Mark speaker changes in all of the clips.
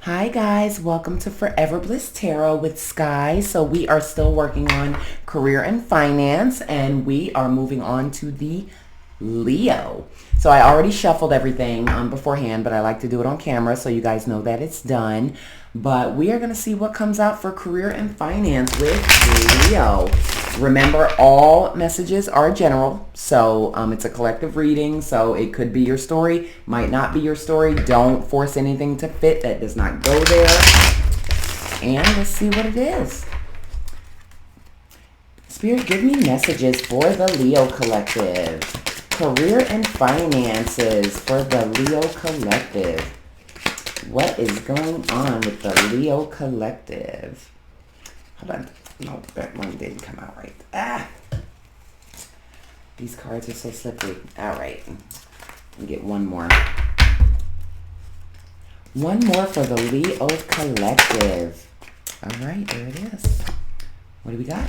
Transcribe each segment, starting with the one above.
Speaker 1: Hi guys, welcome to Forever Bliss Tarot with Sky. So we are still working on career and finance, and we are moving on to the Leo. So I already shuffled everything beforehand, but I like to do it on camera so you guys know that it's done. But we are going to see what comes out for career and finance with Leo. Remember, all messages are general, so it's a collective reading, so it could be your story, might not be your story. Don't force anything to fit that does not go there. And let's see what it is. Spirit, give me messages for the Leo Collective. Career and finances for the Leo Collective. What is going on with the Leo Collective? Hold on. No, that one didn't come out right. These cards are so slippery. All right. Let me get one more. One more for the Leo Collective. All right, there it is. What do we got?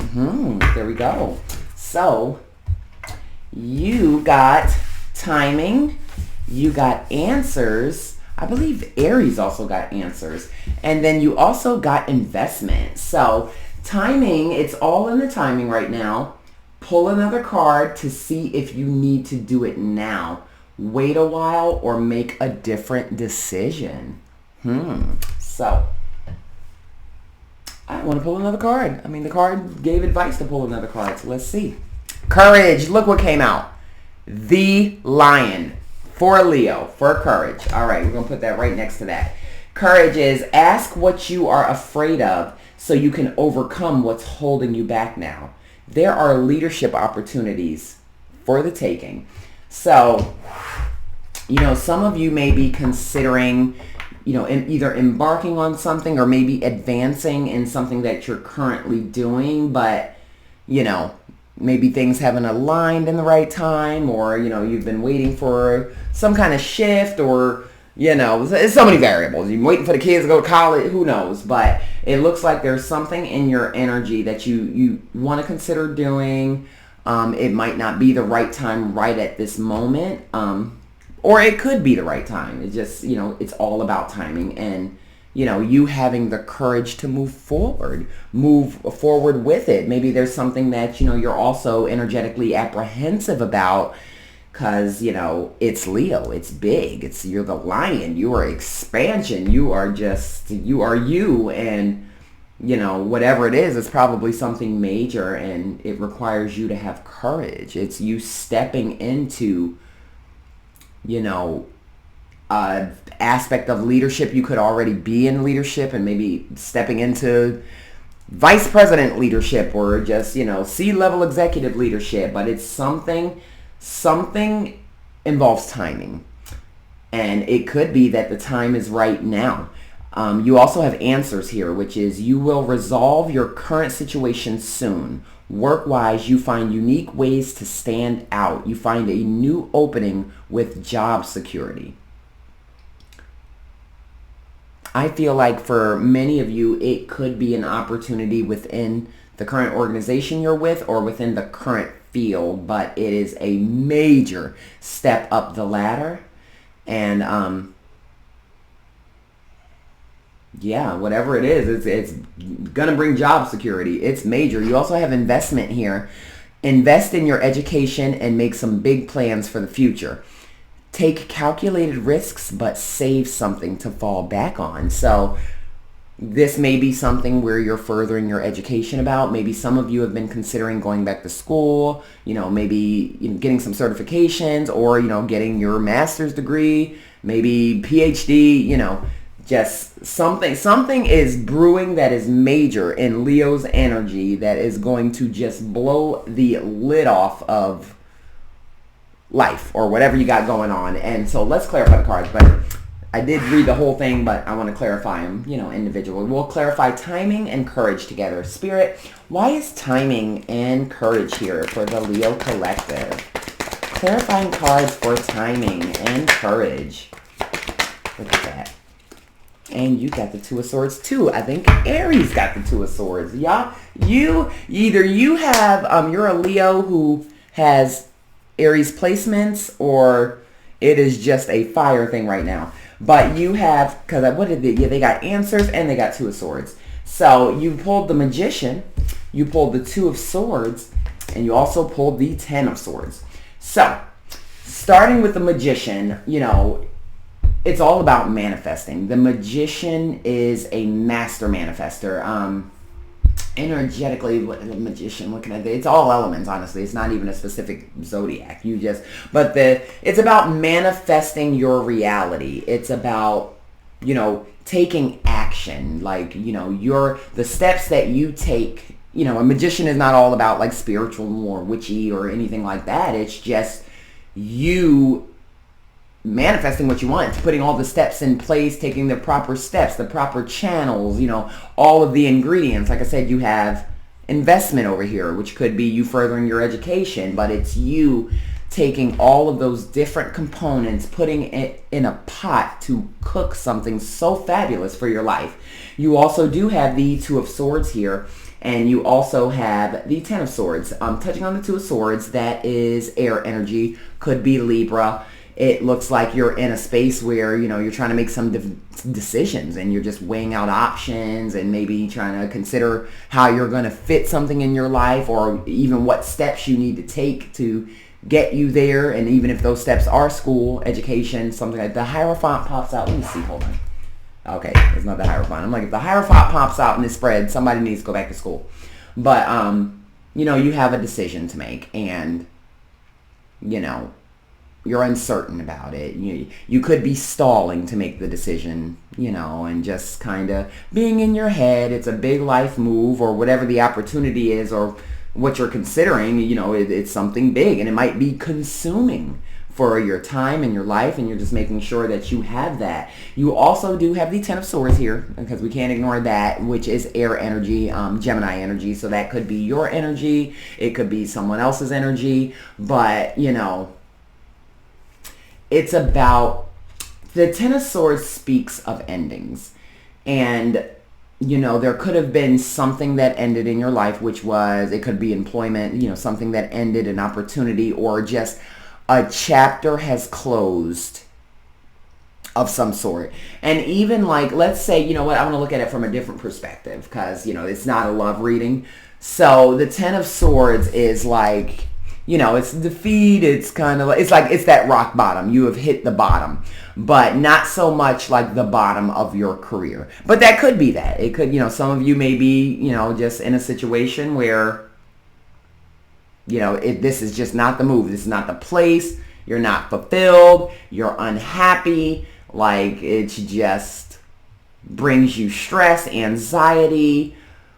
Speaker 1: There we go. So, you got timing. You got answers. I believe Aries also got answers. And then you also got investment. So, timing, it's all in the timing right now. Pull another card to see if you need to do it now. Wait a while or make a different decision. So, I want to pull another card. I mean, the card gave advice to pull another card, so let's see. Courage. Look what came out. The Lion. For Leo. For courage. All right, we're going to put that right next to that. Courage is ask what you are afraid of so you can overcome what's holding you back now. There are leadership opportunities for the taking. So, some of you may be considering, either embarking on something or maybe advancing in something that you're currently doing, but, maybe things haven't aligned in the right time, or, you've been waiting for some kind of shift, or, it's so many variables. You're waiting for the kids to go to college, who knows? But it looks like there's something in your energy that you want to consider doing. It might not be the right time right at this moment, or it could be the right time. It just, it's all about timing and, you having the courage to move forward with it. Maybe there's something that, you're also energetically apprehensive about because, it's Leo, it's big, you're the lion, you are expansion, you are you, and, whatever it is, it's probably something major and it requires you to have courage. It's you stepping into, aspect of leadership. You could already be in leadership and maybe stepping into vice president leadership or just, C-level executive leadership, but it's something involves timing. And it could be that the time is right now. You also have answers here, which is you will resolve your current situation soon. Work-wise, you find unique ways to stand out. You find a new opening with job security. I feel like for many of you, it could be an opportunity within the current organization you're with or within the current field, but it is a major step up the ladder. And whatever it is, it's gonna bring job security. It's major. You also have investment here. Invest in your education and make some big plans for the future. Take calculated risks, but save something to fall back on. So this may be something where you're furthering your education about. Maybe some of you have been considering going back to school, maybe getting some certifications or, getting your master's degree, maybe PhD, just something is brewing that is major in Leo's energy that is going to just blow the lid off of life or whatever you got going on. And so let's clarify the cards, but I did read the whole thing, but I want to clarify them, individually. We'll clarify timing and courage together. Spirit, why is timing and courage here for the Leo Collective? Clarifying cards for timing and courage. Look at that. And you got the Two of Swords too. I think Aries got the Two of Swords. Y'all, you have, you're a Leo who has Aries placements, or it is just a fire thing right now. But you have, because what did they, yeah, they got answers and they got Two of Swords. So you pulled the Magician, you pulled the Two of Swords, and you also pulled the Ten of Swords. So, starting with the Magician, you know, it's all about manifesting. The Magician is a master manifester. Energetically, the Magician, looking at it, it's all elements, honestly. It's not even a specific zodiac. It's about manifesting your reality. It's about, you know, taking action. Like, you know, the steps that you take. You know, a magician is not all about like spiritual or witchy or anything like that. It's just you manifesting what you want. It's putting all the steps in place, taking the proper steps, the proper channels, you know, all of the ingredients. Like I said, you have investment over here, which could be you furthering your education, but it's you taking all of those different components, putting it in a pot to cook something so fabulous for your life. You also do have the Two of Swords here, and you also have the Ten of Swords. Touching on the Two of Swords, that is air energy, could be Libra. It looks like you're in a space where, you know, you're trying to make some decisions and you're just weighing out options and maybe trying to consider how you're going to fit something in your life, or even what steps you need to take to get you there. And even if those steps are school, education, something like the Hierophant pops out. Let me see, hold on. Okay, it's not the Hierophant. I'm like, if the Hierophant pops out in this spread, somebody needs to go back to school. But, you know, you have a decision to make, and, you know, you're uncertain about it. You could be stalling to make the decision, you know, and just kind of being in your head. It's a big life move, or whatever the opportunity is, or what you're considering, you know, it's something big, and it might be consuming for your time and your life, and you're just making sure that you have that. You also do have the Ten of Swords here, because we can't ignore that, which is air energy, Gemini energy. So that could be your energy, it could be someone else's energy, but, you know, it's about, the Ten of Swords speaks of endings. And, you know, there could have been something that ended in your life, which was, it could be employment, you know, something that ended, an opportunity, or just a chapter has closed of some sort. And even like, let's say, you know what, I want to look at it from a different perspective, because, you know, it's not a love reading. So the Ten of Swords is like, you know, it's defeat. It's kind of like, it's that rock bottom. You have hit the bottom, but not so much like the bottom of your career. But that could be that. It could, you know, some of you may be, you know, just in a situation where, you know, this is just not the move. This is not the place. You're not fulfilled. You're unhappy. Like, it just brings you stress, anxiety.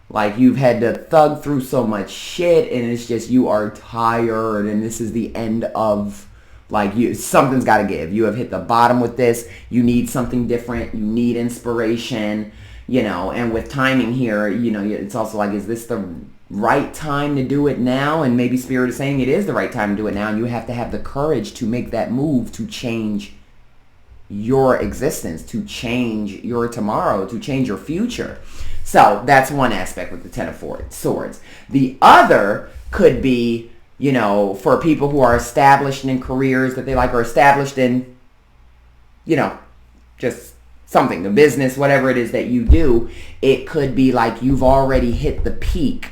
Speaker 1: Like, you've had to thug through so much shit, and it's just, you are tired, and this is the end of, like, something's got to give. You have hit the bottom with this. You need something different. You need inspiration, you know. And with timing here, you know, it's also like, is this the right time to do it now? And maybe Spirit is saying it is the right time to do it now, and you have to have the courage to make that move, to change your existence, to change your tomorrow, to change your future. So that's one aspect with the Ten of Swords. The other could be, you know, for people who are established in careers that they like, or established in, you know, just something, a business, whatever it is that you do. It could be like you've already hit the peak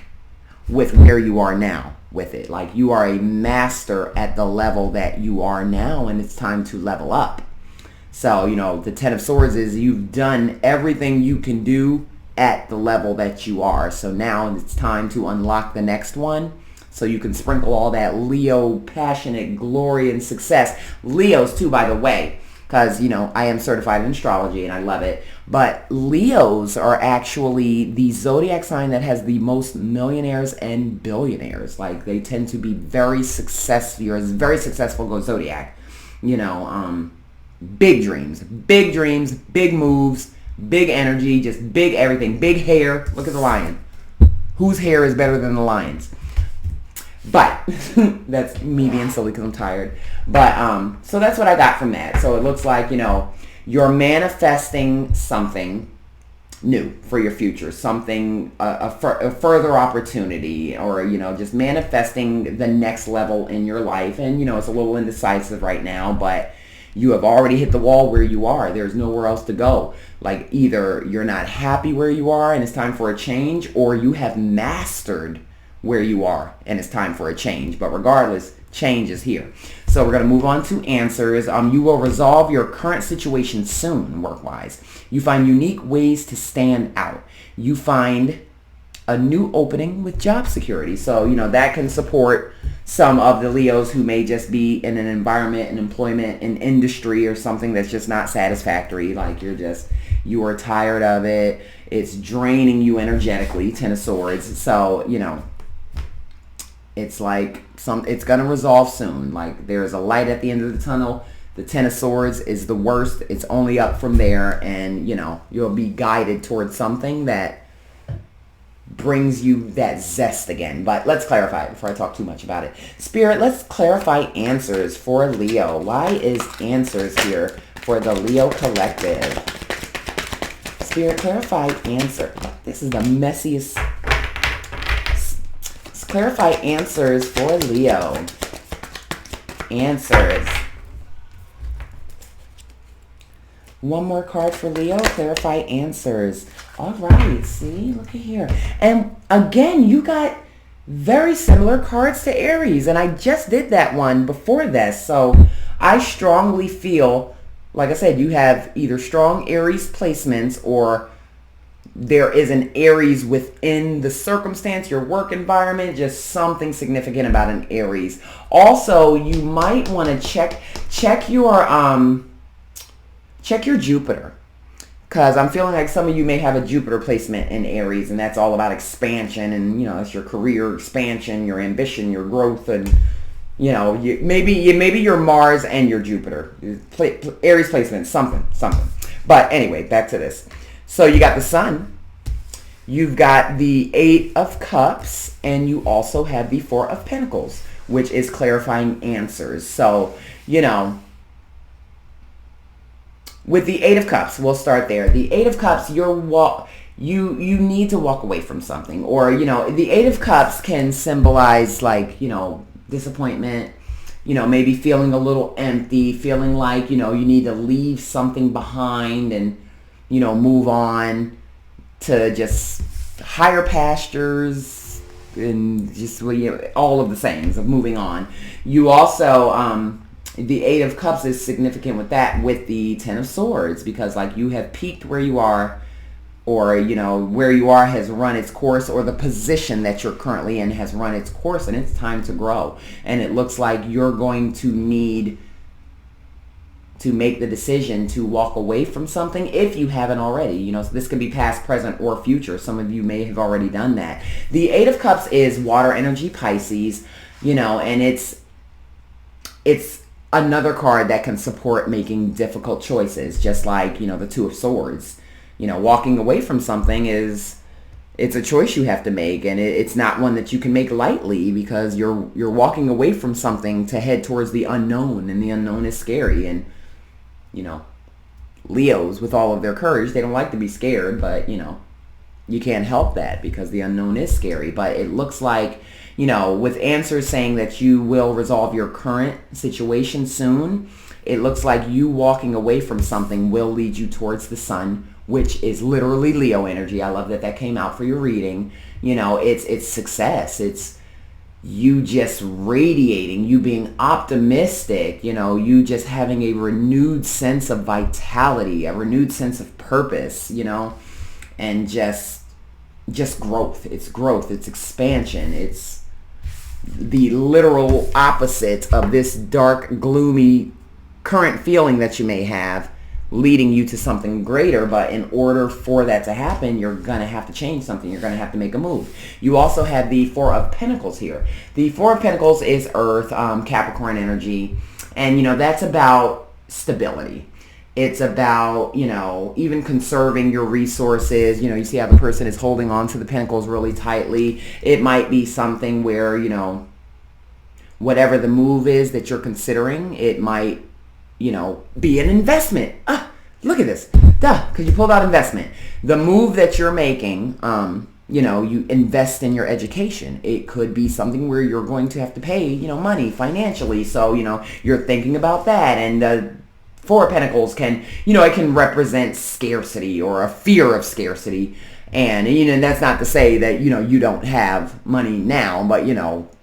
Speaker 1: with where you are now with it. Like, you are a master at the level that you are now, and it's time to level up. So, you know, the Ten of Swords is, you've done everything you can do at the level that you are. So now it's time to unlock the next one, so you can sprinkle all that Leo passionate glory and success. Leos too, by the way, because, you know, I am certified in astrology and I love it. But Leos are actually the zodiac sign that has the most millionaires and billionaires. Like, they tend to be very successful. You're a very successful zodiac. You know, big dreams, big moves, big energy, just big everything, big hair. Look at the lion. Whose hair is better than the lion's? But that's me being silly because I'm tired. But so that's what I got from that. So it looks like, you know, you're manifesting something new for your future, something, a further opportunity, or, you know, just manifesting the next level in your life. And, you know, it's a little indecisive right now, but, You have already hit the wall where you are. There's nowhere else to go. Like either you're not happy where you are and it's time for a change, or you have mastered where you are and it's time for a change. But regardless, change is here. So we're going to move on to answers. You will resolve your current situation soon, work-wise. You find unique ways to stand out. You find a new opening with job security. So, that can support some of the Leos who may just be in an environment, an employment, an industry or something that's just not satisfactory. Like you are tired of it. It's draining you energetically, Ten of Swords. So, it's like it's going to resolve soon. Like there's a light at the end of the tunnel. The Ten of Swords is the worst. It's only up from there, and you'll be guided towards something that brings you that zest again. But let's clarify it before I talk too much about it. Spirit, let's clarify answers for Leo. Why is answers here for the Leo collective? Spirit, clarify answer. This is the messiest. Let's clarify answers for Leo. Answers. One more card for Leo. Clarify answers. All right. See, look at here. And again, you got very similar cards to Aries. And I just did that one before this. So I strongly feel, like I said, you have either strong Aries placements or there is an Aries within the circumstance, your work environment, just something significant about an Aries. Also, you might want to check your Jupiter, because I'm feeling like some of you may have a Jupiter placement in Aries, and that's all about expansion, and it's your career expansion, your ambition, your growth, and maybe your Mars and your Jupiter, Aries placement, something. But anyway, back to this. So you got the Sun, you've got the Eight of Cups, and you also have the Four of Pentacles, which is clarifying answers. So with the Eight of Cups, we'll start there. The Eight of Cups, you need to walk away from something. Or, the Eight of Cups can symbolize like, disappointment, maybe feeling a little empty, feeling like, you need to leave something behind and, move on to just higher pastures and just all of the sayings of moving on. You also, the Eight of Cups is significant with that, with the Ten of Swords, because like you have peaked where you are, or where you are has run its course, or the position that you're currently in has run its course, and it's time to grow. And it looks like you're going to need to make the decision to walk away from something if you haven't already. So this could be past, present, or future. Some of you may have already done that. The Eight of Cups is water energy, Pisces, and it's another card that can support making difficult choices, just like, the Two of Swords. Walking away from something it's a choice you have to make, and it's not one that you can make lightly, because you're walking away from something to head towards the unknown, and the unknown is scary. And, Leos, with all of their courage, they don't like to be scared, but, you can't help that because the unknown is scary. But it looks like, with answers saying that you will resolve your current situation soon, it looks like you walking away from something will lead you towards the Sun, which is literally Leo energy. I love that came out for your reading. It's success. It's you just radiating, you being optimistic, you just having a renewed sense of vitality, a renewed sense of purpose, and just growth. It's growth. It's expansion. It's the literal opposite of this dark, gloomy current feeling that you may have, leading you to something greater. But in order for that to happen, you're going to have to change something. You're going to have to make a move. You also have the Four of Pentacles here. The Four of Pentacles is Earth, Capricorn energy. And, that's about stability. It's about, even conserving your resources. You see how the person is holding on to the pentacles really tightly. It might be something where, whatever the move is that you're considering, it might, be an investment. Look at this. Because you pulled out investment. The move that you're making, you invest in your education. It could be something where you're going to have to pay, money financially. So, you're thinking about that. And Four of Pentacles can, it can represent scarcity or a fear of scarcity. And, that's not to say that, you don't have money now, but,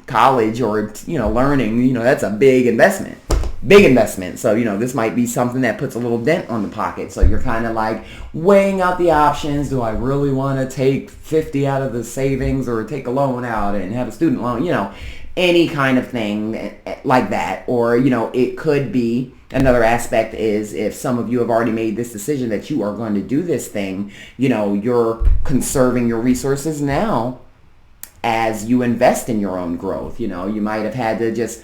Speaker 1: college or, learning, that's a big investment. Big investment. So, this might be something that puts a little dent on the pocket. So you're kind of like weighing out the options. Do I really want to take 50 out of the savings or take a loan out and have a student loan? Any kind of thing like that. Or, it could be, another aspect is if some of you have already made this decision that you are going to do this thing, you're conserving your resources now as you invest in your own growth. You might have had to just,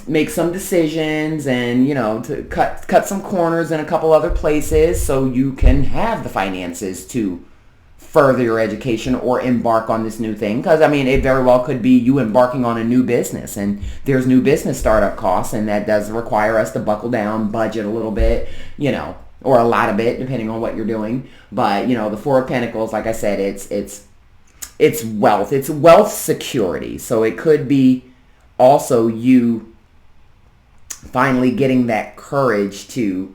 Speaker 1: make some decisions and, to cut some corners in a couple other places so you can have the finances to further your education or embark on this new thing. Because, it very well could be you embarking on a new business, and there's new business startup costs, and that does require us to buckle down, budget a little bit, or a lot of it, depending on what you're doing. But, the Four of Pentacles, like I said, it's wealth. It's wealth security. So it could be also you finally getting that courage to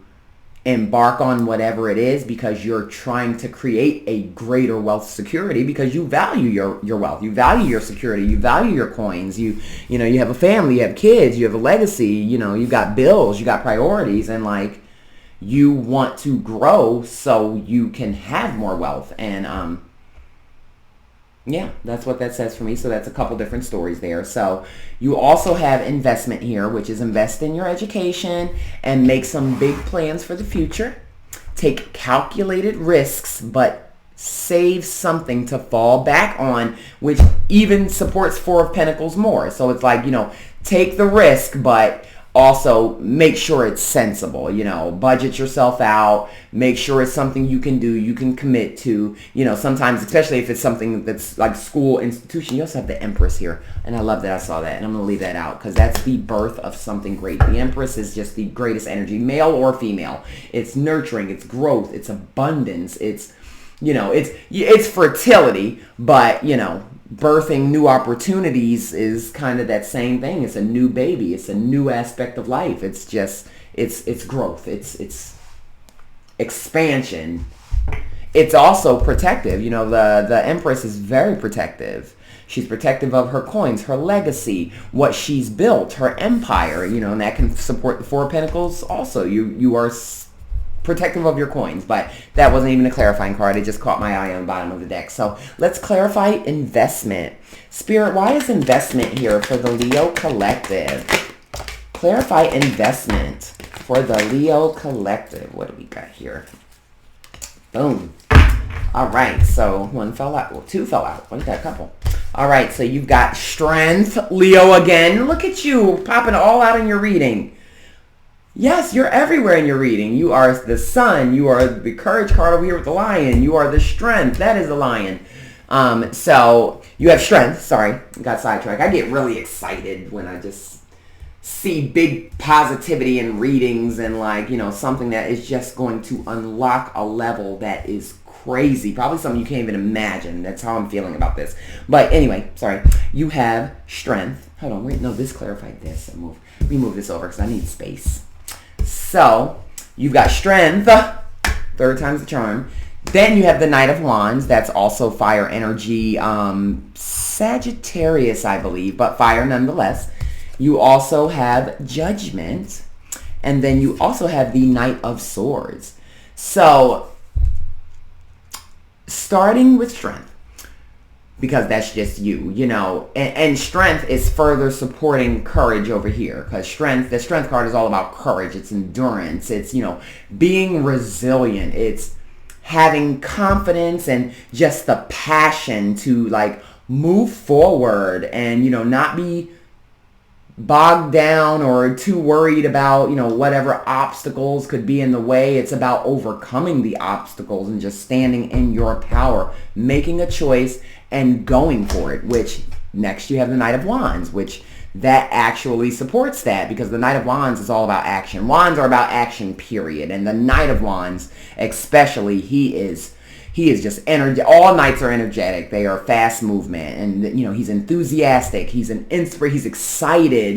Speaker 1: embark on whatever it is because you're trying to create a greater wealth security because you value your wealth, you value your security, you value your coins, you have a family, you have kids, you have a legacy, you've got bills, you got priorities, and like you want to grow so you can have more wealth. And yeah, that's what that says for me. So that's a couple different stories there. So you also have investment here, which is invest in your education and make some big plans for the future. Take calculated risks, but save something to fall back on, which even supports Four of Pentacles more. So it's like, take the risk, but also make sure it's sensible, budget yourself out, make sure it's something you can do, you can commit to, sometimes, especially if it's something that's like school institution. You also have the Empress here, and I love that I saw that, and I'm going to leave that out because that's the birth of something great. The Empress is just the greatest energy, male or female. It's nurturing, it's growth, it's abundance, it's fertility, but, birthing new opportunities is kind of that same thing. It's a new baby. It's a new aspect of life. It's just, it's growth. It's expansion. It's also protective. The Empress is very protective. She's protective of her coins, her legacy, what she's built, her empire, and that can support the Four of Pentacles also. You are protective of your coins, but that wasn't even a clarifying card. It just caught my eye on the bottom of the deck. So let's clarify investment. Spirit, why is investment here for the Leo Collective? Clarify investment for the Leo Collective. What do we got here? Boom. All right, so one fell out. Well, two fell out. Well, you got a couple. All right, so you've got strength, Leo again. Look at you popping all out in your reading. Yes, you're everywhere in your reading. You are the sun. You are the courage card over here with the lion. You are the strength. That is the lion. So you have strength. Sorry, got sidetracked. I get really excited when I just see big positivity in readings and something that is just going to unlock a level that is crazy. Probably something you can't even imagine. That's how I'm feeling about this. But anyway, sorry. You have strength. Hold on. Wait, no, this clarified this. Let me move this over because I need space. So, you've got strength, third time's the charm. Then you have the Knight of Wands. That's also fire energy, Sagittarius, I believe, but fire nonetheless. You also have Judgment. And then you also have the Knight of Swords. So, starting with strength, because that's just you, and strength is further supporting courage over here, because the strength card is all about courage. It's endurance. It's, being resilient. It's having confidence and just the passion to move forward and, not be bogged down or too worried about, whatever obstacles could be in the way. It's about overcoming the obstacles and just standing in your power, making a choice and going for it, which next you have the Knight of Wands, which that actually supports that, because the Knight of Wands is all about action. Wands are about action, period. And the Knight of Wands, especially, he is just energy. All knights are energetic. They are fast movement, and he's enthusiastic. He's he's excited.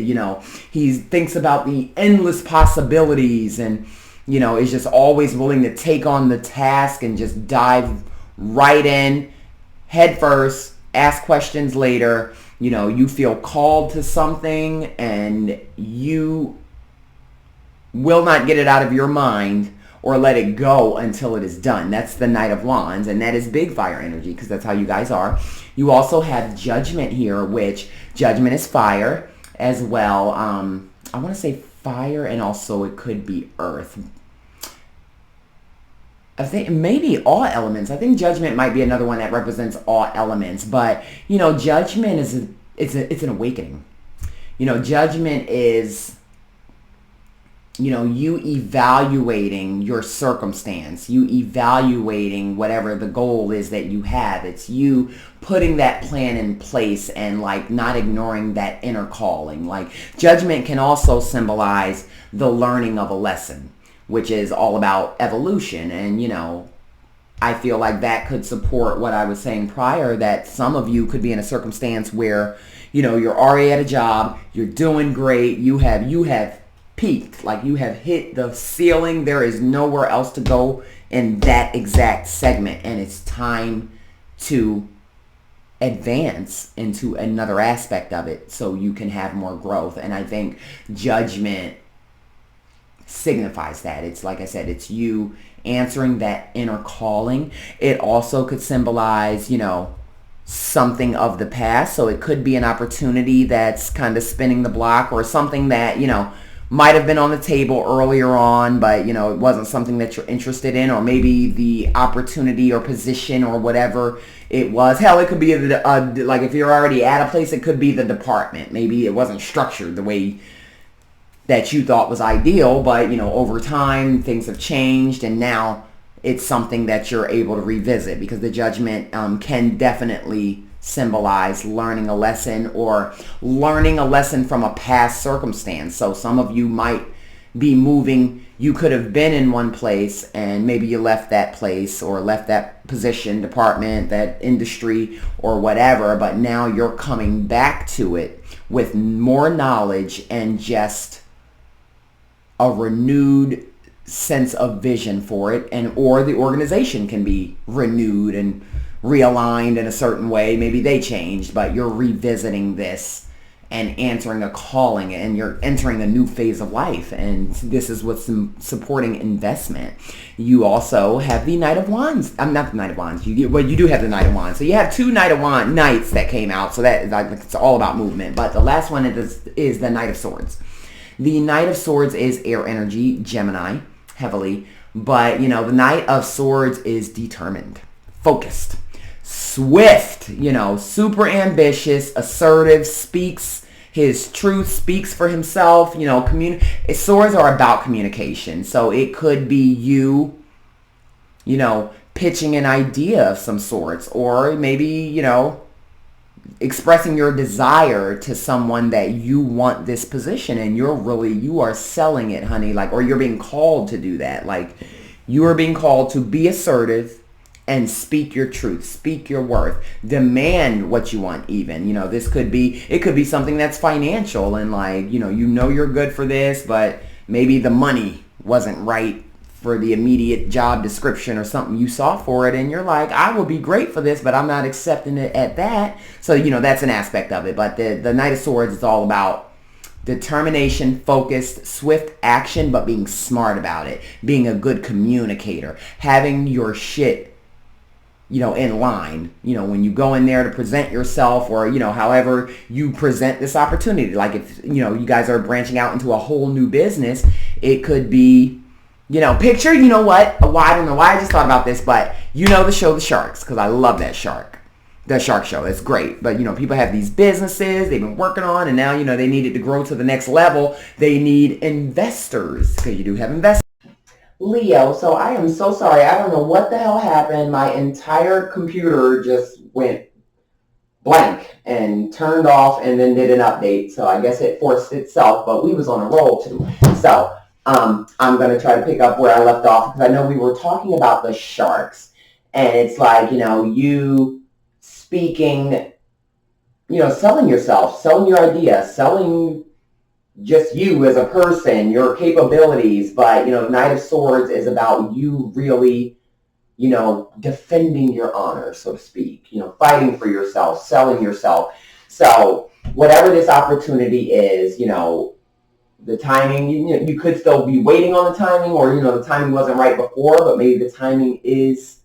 Speaker 1: He thinks about the endless possibilities, and is just always willing to take on the task and just dive right in, head first, ask questions later. You feel called to something and you will not get it out of your mind or let it go until it is done. That's the Knight of Wands, and that is big fire energy because that's how you guys are. You also have Judgment here, which Judgment is fire as well. I want to say fire, and also it could be earth. I think maybe all elements. I think Judgment might be another one that represents all elements. But, Judgment is it's an awakening. Judgment is, you evaluating your circumstance. You evaluating whatever the goal is that you have. It's you putting that plan in place and not ignoring that inner calling. Judgment can also symbolize the learning of a lesson, which is all about evolution. And, I feel like that could support what I was saying prior, that some of you could be in a circumstance where, you're already at a job, you're doing great, you have peaked, you have hit the ceiling, there is nowhere else to go in that exact segment, and it's time to advance into another aspect of it so you can have more growth. And I think Judgment signifies that. It's like I said, it's you answering that inner calling. It also could symbolize, something of the past. So it could be an opportunity that's kind of spinning the block, or something that, might have been on the table earlier on, but, it wasn't something that you're interested in, or maybe the opportunity or position or whatever it was. Hell, it could be, if you're already at a place, it could be the department. Maybe it wasn't structured the way that you thought was ideal, but over time things have changed, and now it's something that you're able to revisit, because the Judgment can definitely symbolize learning a lesson, or learning a lesson from a past circumstance. So some of you might be moving. You could have been in one place and maybe you left that place, or left that position, department, that industry, or whatever, but now you're coming back to it with more knowledge and just a renewed sense of vision for it, and or the organization can be renewed and realigned in a certain way. Maybe they changed, but you're revisiting this and answering a calling, and you're entering a new phase of life, and this is what's supporting investment. You also have the Knight of Wands. I'm not the Knight of Wands. You do have the Knight of Wands. So you have two Knights that came out. So that it's all about movement. But the last one is the Knight of Swords. The Knight of Swords is air energy, Gemini, heavily. But, the Knight of Swords is determined, focused, swift, super ambitious, assertive, speaks his truth, speaks for himself. Swords are about communication. So it could be you, pitching an idea of some sorts, or maybe, expressing your desire to someone that you want this position, and you are selling it, honey, or you're being called to do that. You are being called to be assertive and speak your truth, speak your worth, demand what you want even. It could be something that's financial, and you're good for this, but maybe the money wasn't right for the immediate job description or something you saw for it, and you're like, I will be great for this, but I'm not accepting it at that. So, that's an aspect of it. But the Knight of Swords is all about determination, focused, swift action, but being smart about it, being a good communicator, having your shit, in line, when you go in there to present yourself, or, however you present this opportunity. If, you guys are branching out into a whole new business, it could be, picture, I don't know why I just thought about this, but the show The Sharks, because I love that The Shark Show. It's great. But, people have these businesses they've been working on, and now, they need it to grow to the next level. They need investors, because you do have investors. Leo, so I am so sorry. I don't know what the hell happened. My entire computer just went blank and turned off and then did an update. So I guess it forced itself, but we was on a roll too. So I'm going to try to pick up where I left off, because I know we were talking about the sharks, and it's you speaking, selling yourself, selling your idea, selling just you as a person, your capabilities. But, Knight of Swords is about you really, defending your honor, so to speak, fighting for yourself, selling yourself. So whatever this opportunity is, the timing, you could still be waiting on the timing, or, the timing wasn't right before, but maybe the timing is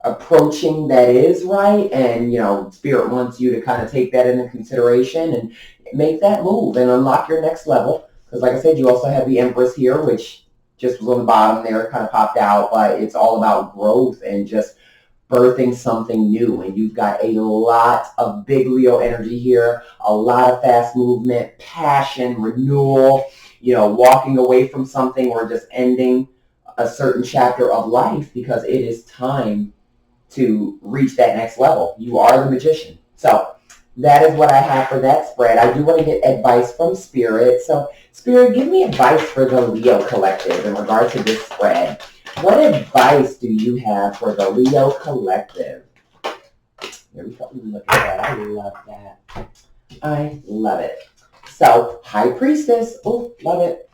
Speaker 1: approaching that is right. And, Spirit wants you to kind of take that into consideration and make that move and unlock your next level. Because like I said, you also have the Empress here, which just was on the bottom there, kind of popped out, but it's all about growth and just birthing something new. And you've got a lot of big Leo energy here, a lot of fast movement, passion, renewal, walking away from something or just ending a certain chapter of life because it is time to reach that next level. You are the magician. So that is what I have for that spread. I do want to get advice from Spirit. So Spirit, give me advice for the Leo collective in regard to this spread. What advice do you have for the Leo collective? There we go. Look at that. I love that. I love it. So High Priestess. Oh, love it.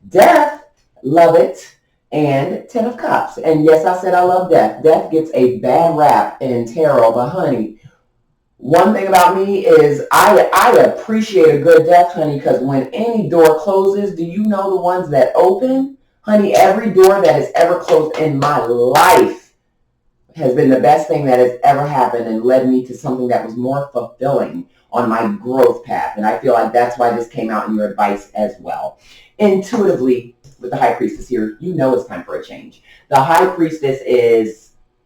Speaker 1: Death. Love it. And Ten of Cups. And yes, I said I love Death. Death gets a bad rap in tarot, but honey, one thing about me is I appreciate a good death, honey, because when any door closes, do you know the ones that open? Honey, every door that has ever closed in my life has been the best thing that has ever happened and led me to something that was more fulfilling on my growth path. And I feel like that's why this came out in your advice as well. Intuitively, with the High Priestess here, it's time for a change. The High Priestess is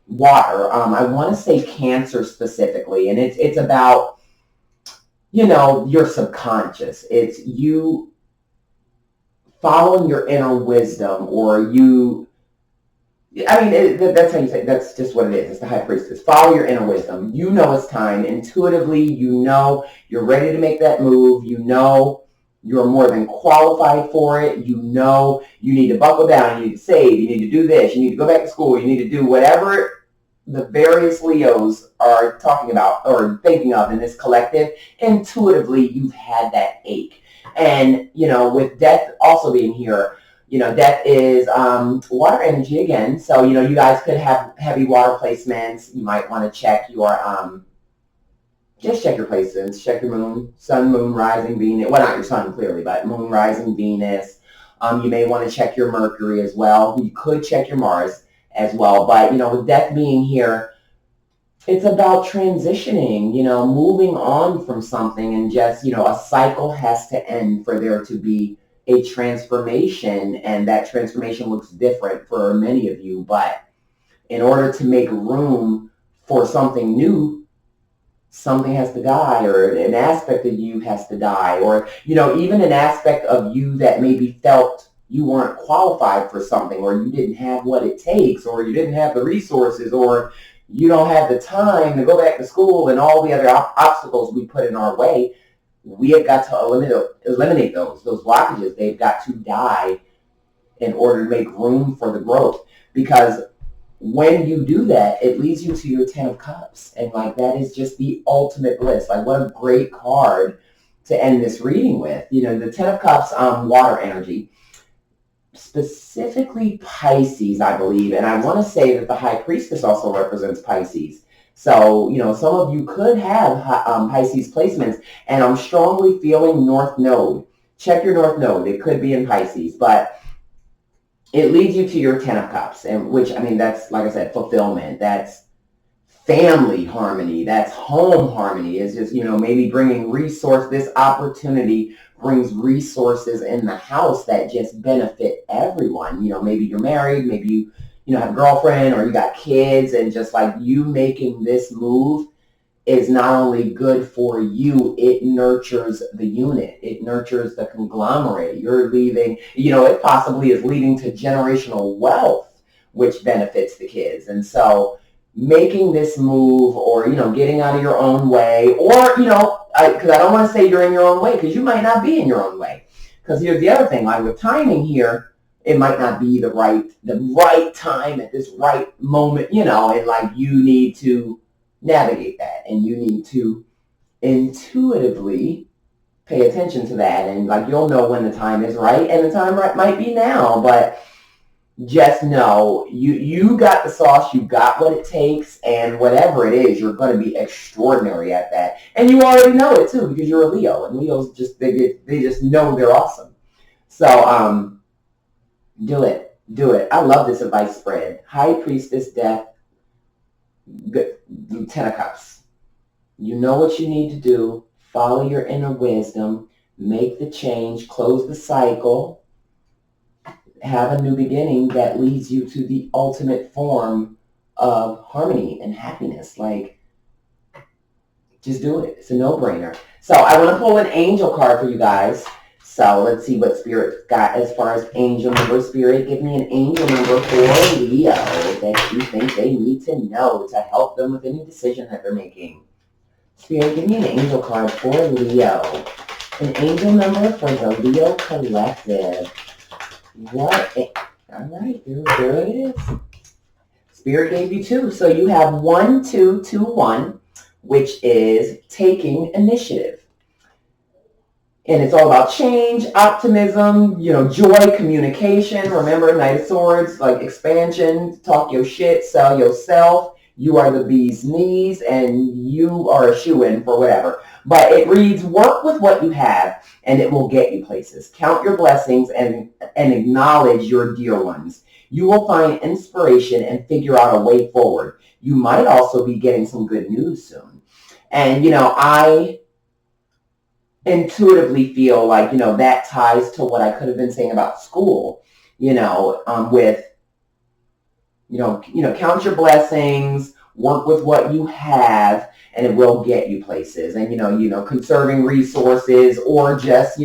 Speaker 1: water. I want to say Cancer specifically, and it's about, your subconscious. It's you following your inner wisdom, or that's how you say it. That's just what it is. It's the High Priestess. Follow your inner wisdom. It's time. Intuitively, you're ready to make that move. You're more than qualified for it. You need to buckle down. You need to save. You need to do this. You need to go back to school. You need to do whatever the various Leos are talking about or thinking of in this collective. Intuitively, you've had that ache. And, with Death also being here, Death is water energy again. So, you guys could have heavy water placements. You might want to check your just check your placements, check your moon, sun, moon, rising, Venus. Well, not your sun, clearly, but moon, rising, Venus. You may want to check your Mercury as well. You could check your Mars as well. But, with Death being here, it's about transitioning, moving on from something, and just, a cycle has to end for there to be a transformation. And that transformation looks different for many of you. But in order to make room for something new, something has to die, or an aspect of you has to die, or, even an aspect of you that maybe felt you weren't qualified for something, or you didn't have what it takes, or you didn't have the resources, or you don't have the time to go back to school, and all the other obstacles we put in our way. We have got to eliminate those blockages. They've got to die in order to make room for the growth, because when you do that, it leads you to your Ten of Cups. And that is just the ultimate bliss. What a great card to end this reading with. The Ten of Cups, water energy, specifically Pisces, I believe. And I want to say that the High Priestess also represents Pisces. So, some of you could have Pisces placements, and I'm strongly feeling North Node. Check your North Node. It could be in Pisces, but it leads you to your Ten of Cups, and which, that's, like I said, fulfillment. That's family harmony. That's home harmony. It's just, maybe bringing this opportunity brings resources in the house that just benefit everyone. Maybe you're married, maybe you have a girlfriend, or you got kids, and just you making this move is not only good for you, it nurtures the unit. It nurtures the conglomerate. You're leaving, it possibly is leading to generational wealth, which benefits the kids. And so making this move, or, getting out of your own way, or, because I don't want to say you're in your own way, because you might not be in your own way. Because here's the other thing, with timing here, it might not be the right time at this right moment, and you need to navigate that, and you need to intuitively pay attention to that. And like, you'll know when the time is right, and the time might be now, but just know you got the sauce, you got what it takes, and whatever it is, you're going to be extraordinary at that. And you already know it too, because you're a Leo, and Leos just, they just know they're awesome. So do it. I love this advice spread. High Priestess, Death, Ten of Cups. You know what you need to do. Follow your inner wisdom. Make the change. Close the cycle. Have a new beginning that leads you to the ultimate form of harmony and happiness. Like, just do it. It's a no-brainer. So I want to pull an angel card for you guys. So let's see what Spirit got as far as angel number. Spirit, give me an angel number for Leo that you think they need to know to help them with any decision that they're making. Spirit, give me an angel card for Leo. An angel number for the Leo Collective. What? All right, there it is. Spirit gave you 2. So you have 1, 2, 2, 1, which is taking initiative. And it's all about change, optimism, joy, communication. Remember, Knight of Swords, like expansion, talk your shit, sell yourself. You are the bee's knees, and you are a shoo-in for whatever. But it reads, work with what you have, and it will get you places. Count your blessings and acknowledge your dear ones. You will find inspiration and figure out a way forward. You might also be getting some good news soon. And, I intuitively feel like, that ties to what I could have been saying about school, with, count your blessings, work with what you have, and it will get you places. And, conserving resources, or just,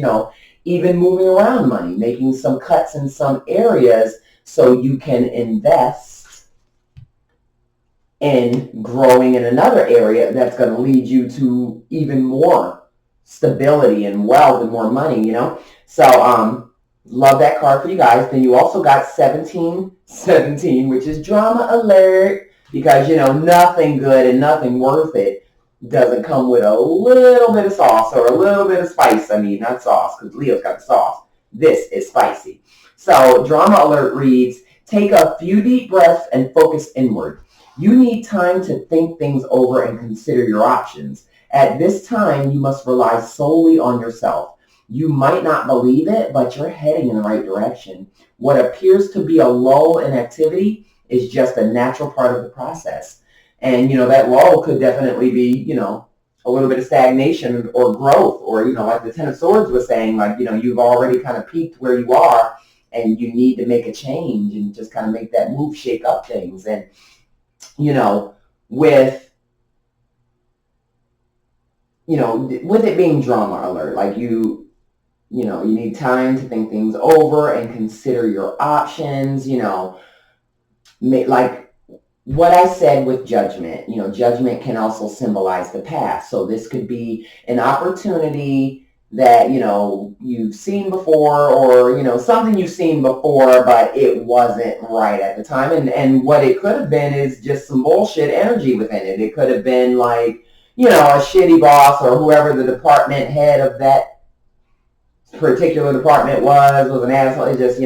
Speaker 1: even moving around money, making some cuts in some areas so you can invest in growing in another area that's going to lead you to even more stability and wealth and more money, So, love that card for you guys. Then you also got 1717, which is drama alert, because, nothing good and nothing worth it doesn't come with a little bit of sauce or a little bit of spice. I mean, not sauce, because Leo's got the sauce. This is spicy. So, drama alert reads, take a few deep breaths and focus inward. You need time to think things over and consider your options. At this time, you must rely solely on yourself. You might not believe it, but you're heading in the right direction. What appears to be a lull in activity is just a natural part of the process. And, that lull could definitely be, a little bit of stagnation or growth, or, like the Ten of Swords was saying, like, you've already kind of peaked where you are, and you need to make a change and just kind of make that move, shake up things. And, with it being drama alert, like you need time to think things over and consider your options, like what I said with judgment. Judgment can also symbolize the past. So this could be an opportunity that, you've seen before, or, something you've seen before, but it wasn't right at the time. And what it could have been is just some bullshit energy within it. It could have been like, a shitty boss, or whoever the department head of that particular department was an asshole. It just,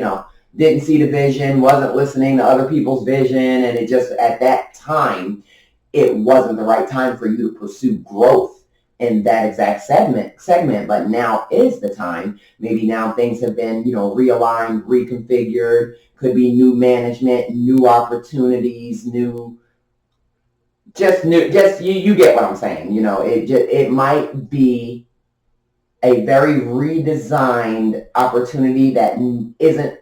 Speaker 1: didn't see the vision, wasn't listening to other people's vision, and it just, at that time, it wasn't the right time for you to pursue growth in that exact segment. But now is the time. Maybe now things have been, realigned, reconfigured. Could be new management, new opportunities, you get what I'm saying. It might be a very redesigned opportunity that isn't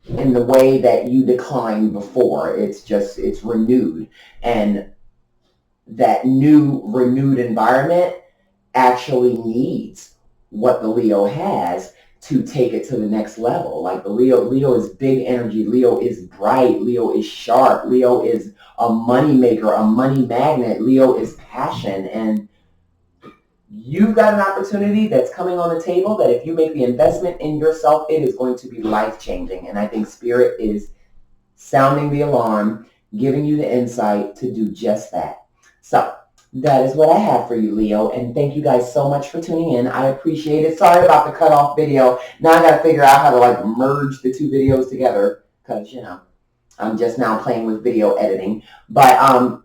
Speaker 1: in the way that you declined before. It's renewed. And that new renewed environment actually needs what the Leo has to take it to the next level. Like the Leo is big energy. Leo is bright. Leo is sharp. Leo is a money maker, a money magnet. Leo is passion. And you've got an opportunity that's coming on the table that if you make the investment in yourself, it is going to be life-changing. And I think Spirit is sounding the alarm, giving you the insight to do just that. So That is what I have for you, Leo. And thank you guys so much for tuning in. I appreciate it. Sorry about the cutoff video. Now I got to figure out how to like merge the two videos together because, you know, I'm just now playing with video editing. But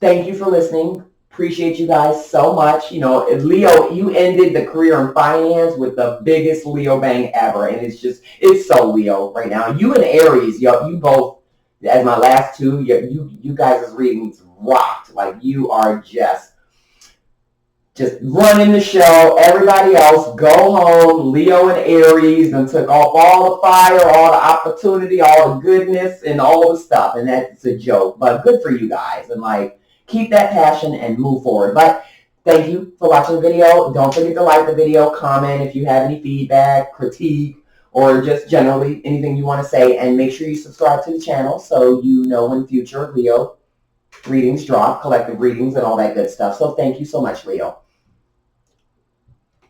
Speaker 1: thank you for listening. Appreciate you guys so much. You know, Leo, you ended the career in finance with the biggest Leo bang ever. And it's so Leo right now. You and Aries, yo, you both, as my last two, you guys' readings rocked. Like you are just running the show. Everybody else, go home. Leo and Aries and took off all the fire, all the opportunity, all the goodness, and all the stuff. And that's a joke. But good for you guys. And like, keep that passion and move forward. But thank you for watching the video. Don't forget to like the video, comment if you have any feedback, critique, or just generally anything you want to say. And make sure you subscribe to the channel so you know when future Leo readings drop, collective readings, and all that good stuff. So thank you so much, Leo.